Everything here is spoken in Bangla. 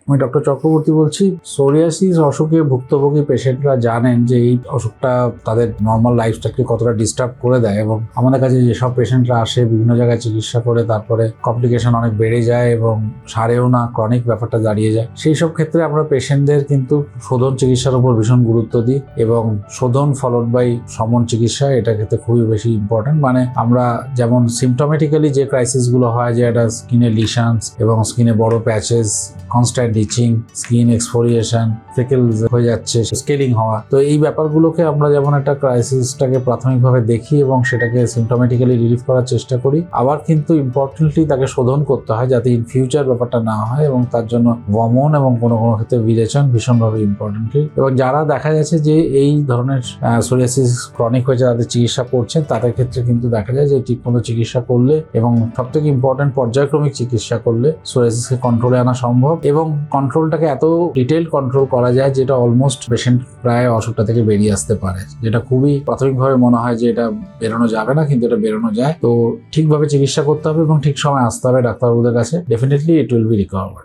আমি ডক্টর চক্রবর্তী বলছি। সোরিয়াসিস অসুখে ভুক্তভোগী পেশেন্টরা জানেন যে এই অসুখটা তাদের নর্মাল লাইফস্টাইলকে কতটা ডিস্টার্ব করে দেয়, এবং আমাদের কাছে যেসব পেশেন্টরা আসে বিভিন্ন জায়গায় চিকিৎসা করে তারপরে কমপ্লিকেশন অনেক বেড়ে যায় এবং সারেও না, ক্রনিক ব্যাপারটা দাঁড়িয়ে যায়। সেই সব ক্ষেত্রে আমরা পেশেন্টদের কিন্তু শোধন চিকিৎসার উপর ভীষণ গুরুত্ব দিই, এবং শোধন ফলোড বাই সমন চিকিৎসা এটা ক্ষেত্রে খুবই বেশি ইম্পর্টেন্ট। মানে আমরা যেমন সিমটোমেটিক্যালি যে ক্রাইসিসগুলো হয়, যে একটা স্কিনে লিশনস এবং স্কিনে বড় প্যাচেস, কনস্ট্যান্ট ইচিং, স্কিন এক্সফোলিয়েশন, ফ্রিকেলস হয়ে যাচ্ছে, স্কেলিং হওয়া, তো এই ব্যাপারগুলোকে আমরা যেমন একটা ক্রাইসিসটাকে প্রাথমিকভাবে দেখি এবং সেটাকে সিমটোমেটিক্যালি রিলিভ করার চেষ্টা করি, আবার কিন্তু ইম্পর্টেন্টলি তাকে শোধন করতে হয় যাতে ইন ফিউচার ব্যাপারটা না হয়, এবং তার জন্য বমন এবং কোনো কোনো ক্ষেত্রে বিরেচন ভীষণভাবে ইম্পর্টেন্টলি। এবং যারা দেখা যাচ্ছে যে এই ধরনের সোরিয়াসিস ক্রনিক হয়েছে তাদের চিকিৎসা করছেন, তাদের ক্ষেত্রে কিন্তু দেখা যায় যে ঠিকমতো চিকিৎসা করলে এবং সবথেকে ইম্পর্টেন্ট পর্যায়ক্রমিক চিকিৎসা করলে সোরিয়াসিসকে কন্ট্রোলে আনা সম্ভব, এবং কন্ট্রোলটাকে এত ডিটেইল কন্ট্রোল করা যায় যেটা অলমোস্ট পেশেন্ট প্রায় অসুখটা থেকে বেরিয়ে আসতে পারে, যেটা খুবই প্রাথমিকভাবে মনে হয় যে এটা বেরোনো যাবে না, কিন্তু এটা বেরোনো যায়। তো ঠিকভাবে চিকিৎসা করতে হবে এবং ঠিক সময় আসতে হবে ডাক্তারবাবুদের কাছে, definitely it will be recovered.